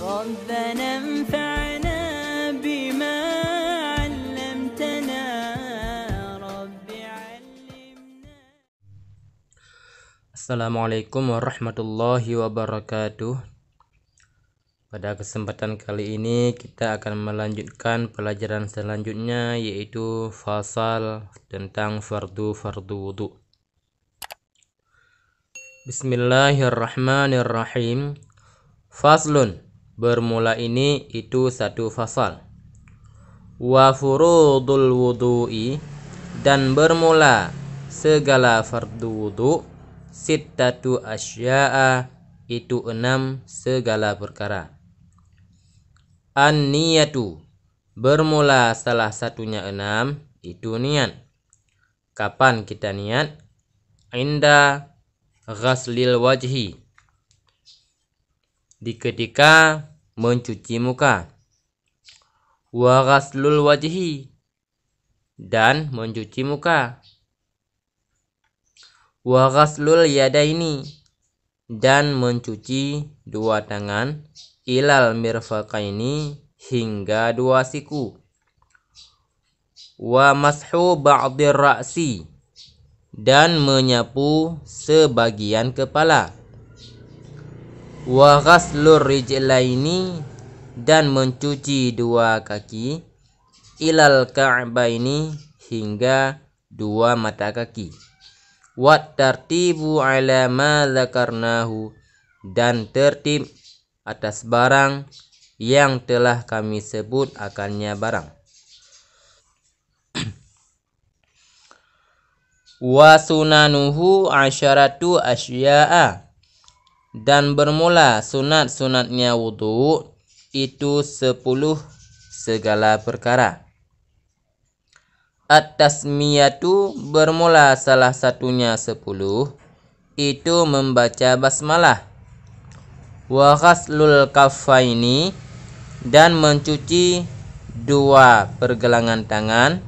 ربنا انفعنا بما علمتنا رب علمنا. Assalamualaikum warahmatullahi wabarakatuh. Pada kesempatan kali ini kita akan melanjutkan pelajaran selanjutnya, yaitu fasal tentang fardu wudu. Bismillahirrahmanirrahim. Faslun, bermula ini itu satu fasal. Wa furudul wudu'i, dan bermula segala fardu wudu, sittatu asya'a, itu 6 segala perkara. An-niyatu, bermula salah satunya 6, itu niat. Kapan kita niat? Inda ghaslil wajhi, di ketika mencuci muka. Wa ghaslul wajhi, dan mencuci muka. Wa ghaslul yadaini, dan mencuci dua tangan. Ilal mirfaqaini, hingga dua siku. Wa mashu ba'dir ra'si, dan menyapu sebagian kepala. Wa ghaslur rijlaini, dan mencuci dua kaki. Ilal ka'baini, hingga dua mata kaki. Wa tartibu ala ma dzakarnahu, dan tertib atas barang yang telah kami sebut akannya barang. Wa sunanuhu asyaratu asya'a, dan bermula sunat-sunatnya wudu itu 10 segala perkara. At-tasmiyatu, bermula salah satunya 10, itu membaca basmalah. Wa ghaslul kaffaini, dan mencuci dua pergelangan tangan.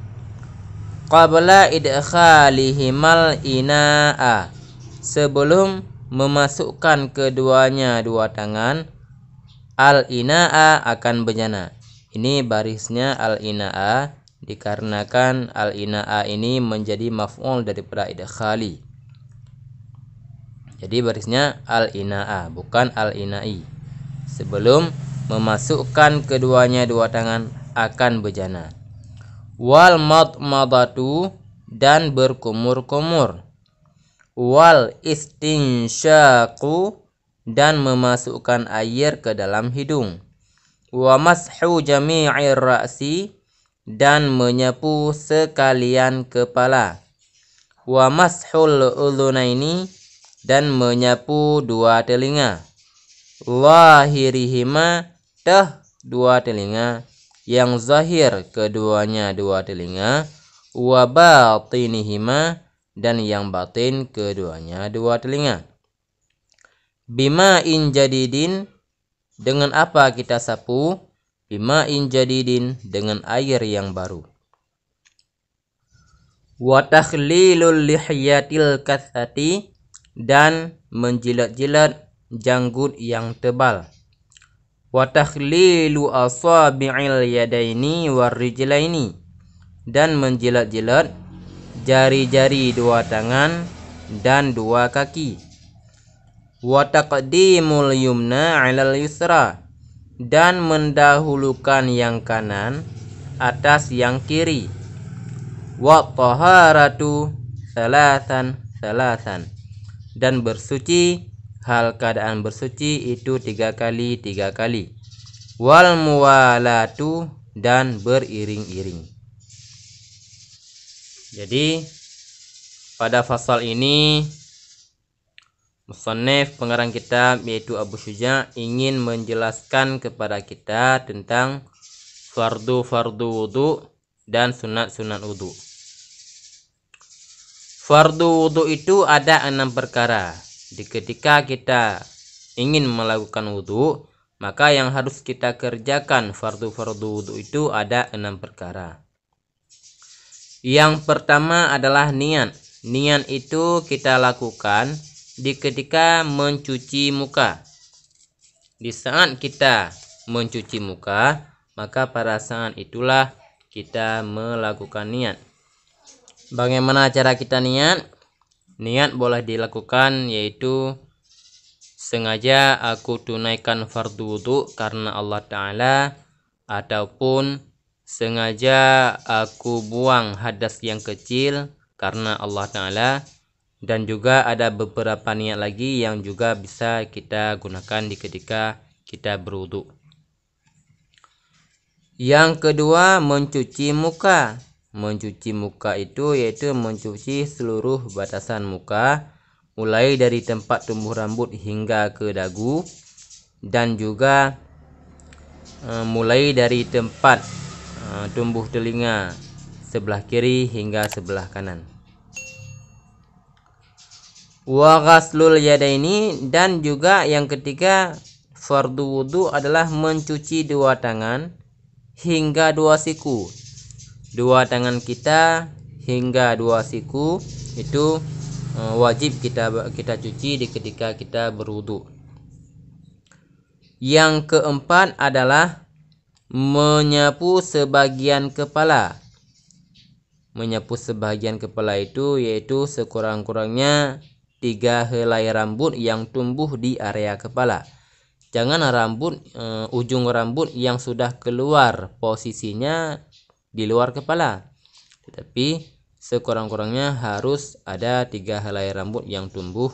Qabla idkhalihimal ina'a, sebelum memasukkan keduanya dua tangan. Al-ina'a, akan bejana. Ini barisnya al-ina'a, dikarenakan al-ina'a ini menjadi maf'ul daripada idkhali. Jadi barisnya al-ina'a, bukan al-ina'i. Sebelum memasukkan keduanya dua tangan akan bejana. Wal madmadatu, dan berkumur-kumur. Wal istinsyaqu, dan memasukkan air ke dalam hidung. Wa mashu jami'ir ra'si, dan menyapu sekalian kepala. Wa mashul udhunaini, dan menyapu dua telinga. Zahirihima, dua telinga, yang zahir keduanya dua telinga. Wa batinihima, dan yang batin keduanya dua telinga. Bima in jadidin, dengan apa kita sapu? Bima in jadidin, dengan air yang baru. Wa takhlilul lihyatil kathati, dan menjilat-jilat janggut yang tebal. Wa takhlilu asabi'il yadaini warrijlaini, dan menjilat-jilat jari-jari dua tangan dan dua kaki. Wa taqdimul yumna 'alal yusra, dan mendahulukan yang kanan atas yang kiri. Wa taharatu salasan, dan bersuci, hal keadaan bersuci itu 3 kali 3 kali. Wal muwalatu, dan beriring-iring. Jadi pada fasal ini musannif pengarang kitab yaitu Abu Syuja ingin menjelaskan kepada kita tentang fardu wudu dan sunat wudu. Fardu wudu itu ada 6 perkara. Ketika kita ingin melakukan wudu, maka yang harus kita kerjakan fardu wudu itu ada 6 perkara. Yang pertama adalah niat. Niat itu kita lakukan ketika mencuci muka. di saat kita mencuci muka, maka pada saat itulah kita melakukan niat. Bagaimana cara kita niat? Niat boleh dilakukan yaitu sengaja aku tunaikan fardu wudu karena Allah Ta'ala, ataupun sengaja aku buang hadas yang kecil karena Allah Ta'ala, dan juga ada beberapa niat lagi yang juga bisa kita gunakan di ketika kita berwudu. Yang kedua, mencuci muka. Mencuci muka itu yaitu mencuci seluruh batasan muka, mulai dari tempat tumbuh rambut hingga ke dagu, dan juga mulai dari tempat tumbuh telinga sebelah kiri hingga sebelah kanan. Wa ghaslul yadaini, dan juga yang ketiga fardu wudu adalah mencuci dua tangan hingga dua siku. Dua tangan kita hingga dua siku itu wajib kita cuci di ketika kita berwudu. Yang keempat adalah menyapu sebagian kepala. Menyapu sebagian kepala itu yaitu sekurang-kurangnya 3 helai rambut yang tumbuh di area kepala. Jangan ujung rambut yang sudah keluar posisinya di luar kepala, tetapi sekurang-kurangnya harus ada 3 helai rambut yang tumbuh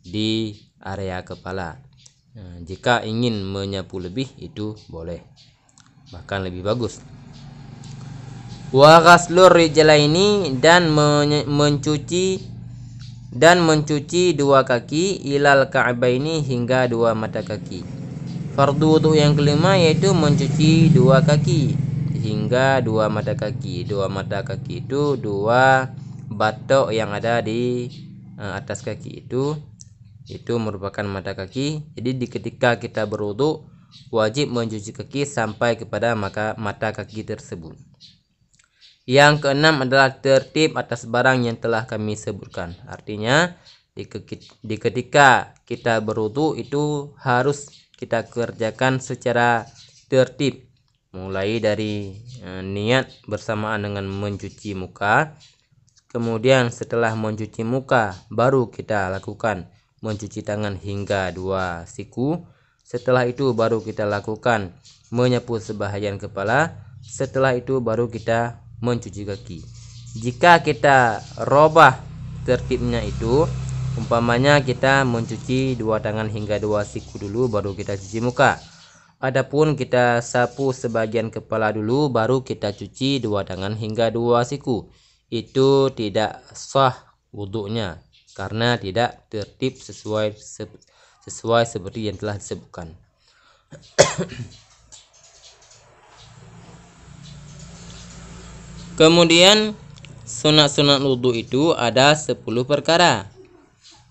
di area kepala. Jika ingin menyapu lebih itu boleh, bahkan lebih bagus. Wa ghaslur rijlaini, dan mencuci dua kaki ilal ka'baini, hingga dua mata kaki. Fardu wudu yang kelima yaitu mencuci dua kaki hingga dua mata kaki. Dua mata kaki itu dua batok yang ada di atas kaki itu merupakan mata kaki. Jadi di ketika kita berwudu wajib mencuci kaki sampai kepada mata kaki tersebut. Yang keenam adalah tertib atas barang yang telah kami sebutkan. Artinya di ketika kita berwudu itu harus kita kerjakan secara tertib, mulai dari niat bersamaan dengan mencuci muka. Kemudian setelah mencuci muka baru kita lakukan mencuci tangan hingga dua siku. Setelah itu baru kita lakukan menyapu sebahagian kepala. Setelah itu baru kita mencuci kaki. Jika kita robah tertibnya itu, umpamanya kita mencuci dua tangan hingga dua siku dulu baru kita cuci muka. Adapun kita sapu sebagian kepala dulu baru kita cuci dua tangan hingga dua siku, itu tidak sah wudunya karena tidak tertib sesuai seperti yang telah disebutkan. Kemudian sunat-sunat wudu itu ada 10 perkara.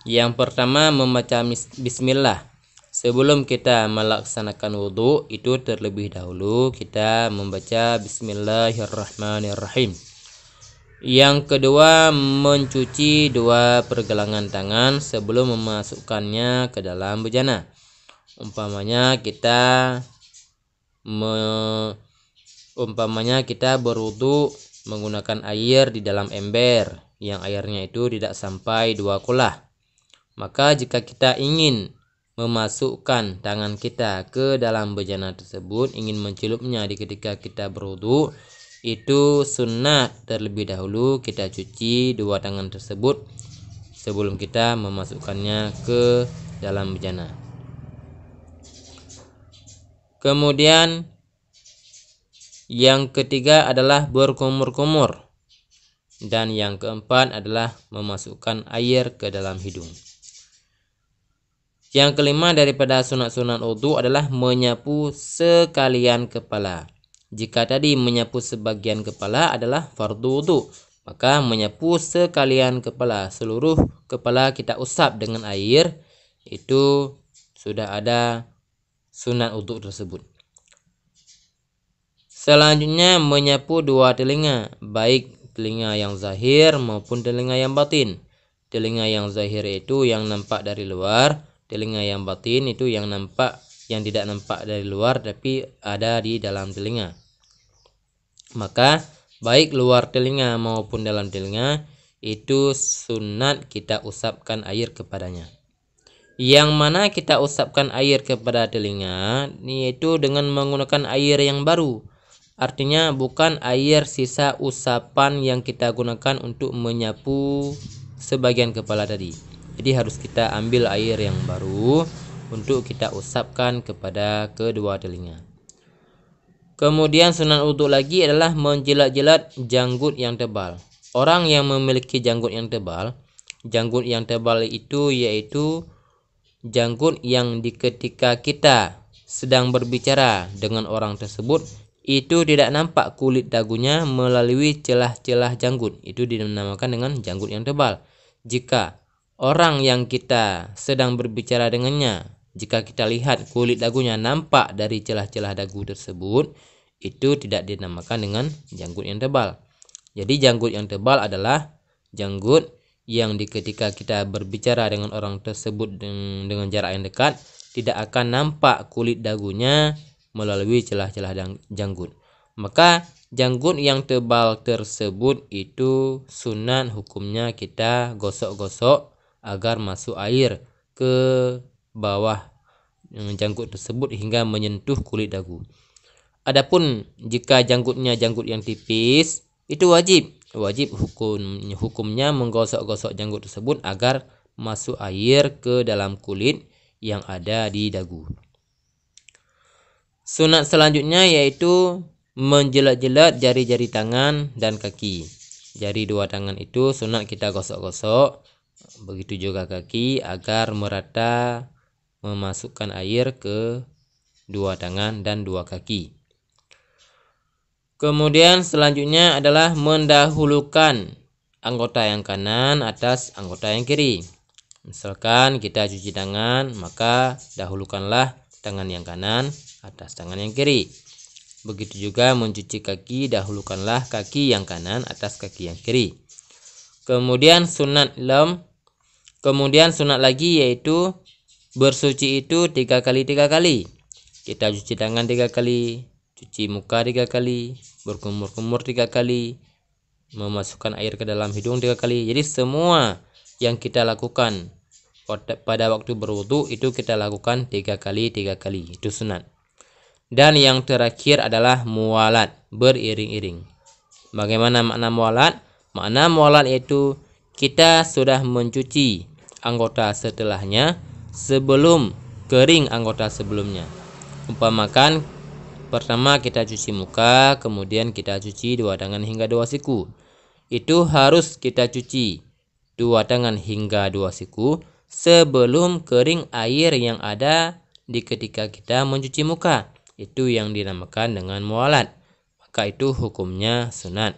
Yang pertama, membaca bismillah. Sebelum kita melaksanakan wudu itu terlebih dahulu kita membaca bismillahirrahmanirrahim. Yang kedua, mencuci dua pergelangan tangan sebelum memasukkannya ke dalam bejana. Umpamanya kita berwudu menggunakan air di dalam ember yang airnya itu tidak sampai 2 kulah. Maka jika kita ingin memasukkan tangan kita ke dalam bejana tersebut, ingin mencelupnya di ketika kita berwudu, itu sunnah terlebih dahulu kita cuci dua tangan tersebut sebelum kita memasukkannya ke dalam bejana. Kemudian yang ketiga adalah berkumur-kumur, dan yang keempat adalah memasukkan air ke dalam hidung. Yang kelima daripada sunat-sunat wudu adalah menyapu sekalian kepala. Jika tadi menyapu sebagian kepala adalah fardu wudu, maka menyapu sekalian kepala, seluruh kepala kita usap dengan air, itu sudah ada sunat wudu tersebut. Selanjutnya menyapu dua telinga, baik telinga yang zahir maupun telinga yang batin. Telinga yang zahir itu yang nampak dari luar, telinga yang batin itu yang nampak yang tidak nampak dari luar tapi ada di dalam telinga. Maka baik luar telinga maupun dalam telinga itu sunat kita usapkan air kepadanya. Yang mana kita usapkan air kepada telinga yaitu dengan menggunakan air yang baru. Artinya bukan air sisa usapan yang kita gunakan untuk menyapu sebagian kepala tadi. Jadi harus kita ambil air yang baru untuk kita usapkan kepada kedua telinga. Kemudian sunat wudhu lagi adalah menjilat-jilat janggut yang tebal. Orang yang memiliki janggut yang tebal itu yaitu janggut yang ketika kita sedang berbicara dengan orang tersebut itu tidak nampak kulit dagunya melalui celah-celah janggut. Itu dinamakan dengan janggut yang tebal. Jika orang yang kita sedang berbicara dengannya, jika kita lihat kulit dagunya nampak dari celah-celah dagu tersebut, itu tidak dinamakan dengan janggut yang tebal. Jadi janggut yang tebal adalah janggut yang ketika kita berbicara dengan orang tersebut dengan jarak yang dekat, tidak akan nampak kulit dagunya melalui celah-celah janggut. Maka janggut yang tebal tersebut itu sunat hukumnya kita gosok-gosok agar masuk air ke bawah janggut tersebut hingga menyentuh kulit dagu. Adapun jika janggutnya janggut yang tipis, itu wajib hukumnya menggosok-gosok janggut tersebut agar masuk air ke dalam kulit yang ada di dagu. Sunat selanjutnya yaitu menjilat-jilat jari-jari tangan dan kaki. Jari dua tangan itu sunat kita gosok-gosok, begitu juga kaki agar merata memasukkan air ke dua tangan dan dua kaki. Kemudian selanjutnya adalah mendahulukan anggota yang kanan atas anggota yang kiri. Misalkan kita cuci tangan, maka dahulukanlah tangan yang kanan atas tangan yang kiri. Begitu juga mencuci kaki, dahulukanlah kaki yang kanan atas kaki yang kiri. Kemudian sunat lagi yaitu bersuci itu 3 kali. Kita cuci tangan 3 kali, cuci muka 3 kali, berkumur-kumur 3 kali, memasukkan air ke dalam hidung 3 kali. Jadi semua yang kita lakukan pada waktu berwudu itu kita lakukan 3 kali, itu sunat. Dan yang terakhir adalah muwalat, beriring-iring. Bagaimana makna muwalat? Makna muwalat yaitu kita sudah mencuci anggota setelahnya sebelum kering anggota sebelumnya. Umpamakan pertama kita cuci muka, kemudian kita cuci dua tangan hingga dua siku. Itu harus kita cuci dua tangan hingga dua siku sebelum kering air yang ada di ketika kita mencuci muka. Itu yang dinamakan dengan muwalat. Maka itu hukumnya sunat.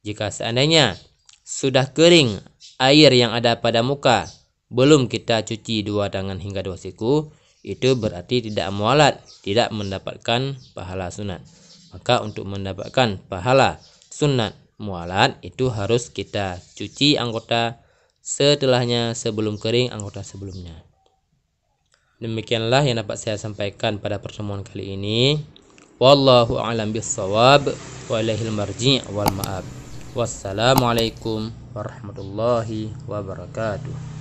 Jika seandainya sudah kering air yang ada pada muka belum kita cuci dua tangan hingga dua siku, itu berarti tidak muwalat, tidak mendapatkan pahala sunat. Maka untuk mendapatkan pahala sunat muwalat itu harus kita cuci anggota setelahnya sebelum kering anggota sebelumnya. Demikianlah yang dapat saya sampaikan pada pertemuan kali ini. Wallahu a'lam bissawab wa ilaihil marji' wal ma'ab. Wassalamualaikum warahmatullahi wabarakatuh.